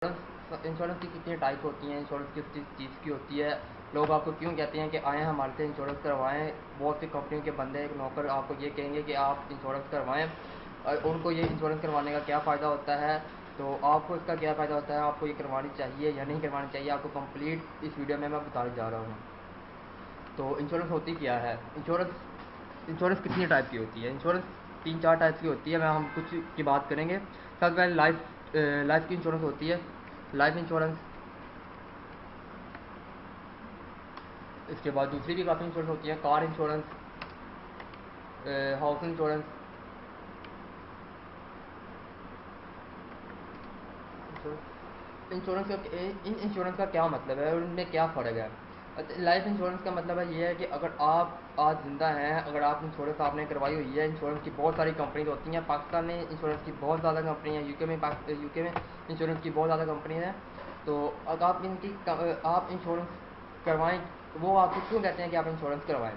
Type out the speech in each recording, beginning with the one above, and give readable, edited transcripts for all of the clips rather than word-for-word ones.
Insurance की कितनी type होती हैं, इंश्योरेंस किस किस चीज़ की होती है, लोग आपको क्यों कहते हैं कि आएँ हमारे से इंश्योरेंस करवाएं। बहुत सी कंपनियों के बंदे एक नौकर आपको ये कहेंगे कि आप इंश्योरेंस करवाएं और उनको ये इंश्योरेंस करवाने का क्या फ़ायदा होता है, तो आपको इसका क्या फ़ायदा होता है, आपको ये करवानी चाहिए या नहीं करवानी चाहिए, आपको कंप्लीट इस वीडियो में मैं बताने जा रहा हूँ। तो इंश्योरेंस होती क्या है, इंश्योरेंस कितनी टाइप की होती है। इंश्योरेंस 3-4 टाइप की होती है, मैं हम कुछ की बात करेंगे। सबसे पहले लाइफ की इंश्योरेंस होती है, लाइफ इंश्योरेंस। इसके बाद दूसरी भी काफ़ी इंश्योरेंस होती है, car insurance, house insurance. Insurance का इन इंश्योरेंस का क्या मतलब है और उनमें क्या फ़र्क है। लाइफ इंश्योरेंस का मतलब है ये है कि अगर आप आज ज़िंदा हैं, अगर आप इंश्योरेंस आपने करवाई हुई है, इंश्योरेंस की बहुत सारी कंपनीज होती हैं, पाकिस्तान में इंश्योरेंस की बहुत ज़्यादा कंपनी है, यूके में इंश्योरेंस की बहुत ज़्यादा कंपनी है। तो अगर आप इंश्योरेंस करवाएं, वो आपको क्यों कहते हैं कि आप इंश्योरेंस करवाएं,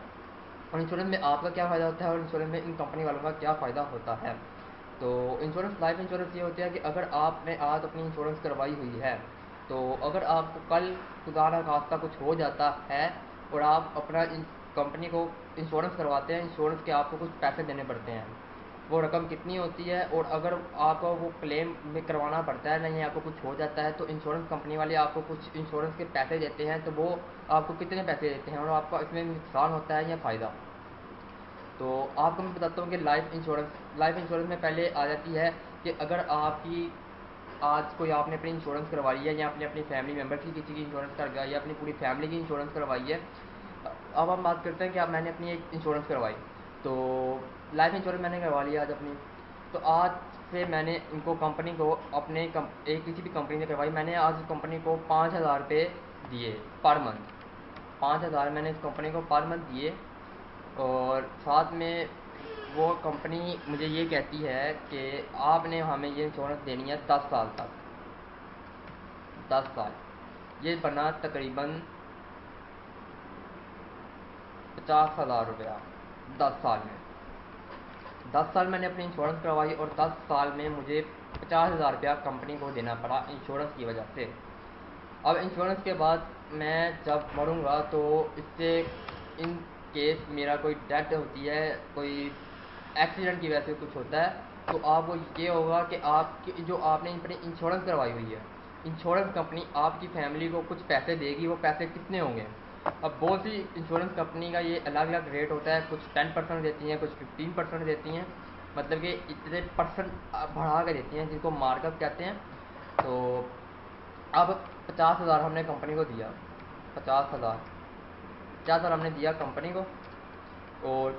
और इंश्योरेंस में आपका क्या फ़ायदा होता है और इंश्योरेंस में इन कंपनी वालों का क्या फ़ायदा होता है। तो इंश्योरेंस, लाइफ इंश्योरेंस ये होती है कि अगर आपने आज अपनी इंश्योरेंस करवाई हुई है, तो अगर आपको कल खुदा न खास्ता कुछ हो जाता है और आप अपना कंपनी को इंश्योरेंस करवाते हैं, इंश्योरेंस के आपको कुछ पैसे देने पड़ते हैं। वो रकम कितनी होती है, और अगर आपको वो क्लेम में करवाना पड़ता है, नहीं आपको कुछ हो जाता है, तो इंश्योरेंस कंपनी वाले आपको कुछ इंश्योरेंस के पैसे देते हैं। तो वो आपको कितने पैसे देते हैं और आपका इसमें नुकसान होता है या फ़ायदा। तो आपको मैं बताता हूँ कि लाइफ इंश्योरेंस में पहले आ जाती है कि अगर आपकी आज कोई आपने अपनी इंश्योरेंस करवाई है या आपने अपनी फैमिली मेम्बर की किसी की इंश्योरेंस करवाई है, अपनी पूरी फैमिली की इंश्योरेंस करवाई है। अब हम बात करते हैं कि अब मैंने अपनी एक इंश्योरेंस करवाई, तो लाइफ इंश्योरेंस मैंने करवा लिया आज अपनी। तो आज से मैंने इनको कंपनी को एक किसी भी कंपनी ने करवाई, मैंने आज कंपनी को 5,000 रुपये दिए पर मंथ। 5,000 मैंने इस कंपनी को पर मंथ दिए, और साथ में वो कंपनी मुझे ये कहती है कि आपने हमें ये इंश्योरेंस देनी है 10 साल तक। 10 साल, ये बना तकरीबन 50,000 रुपया 10 साल में। 10 साल मैंने अपनी इंश्योरेंस करवाई और 10 साल में मुझे 50,000 रुपया कंपनी को देना पड़ा इंश्योरेंस की वजह से। अब इंश्योरेंस के बाद मैं जब मरूँगा, तो इससे इन केस मेरा कोई डेथ होती है, कोई एक्सीडेंट की वजह से कुछ होता है, तो आपको ये होगा कि आपकी जो आपने अपनी इंश्योरेंस करवाई हुई है, इंश्योरेंस कंपनी आपकी फैमिली को कुछ पैसे देगी। वो पैसे कितने होंगे, अब बहुत सी इंश्योरेंस कंपनी का ये अलग अलग रेट होता है, कुछ 10% देती हैं, कुछ 15% देती हैं, मतलब कि इतने परसेंट बढ़ा के देती हैं, जिनको मार्कअप कहते हैं। तो अब 50,000 हमने कंपनी को दिया, 50,000 हमने दिया कंपनी को, और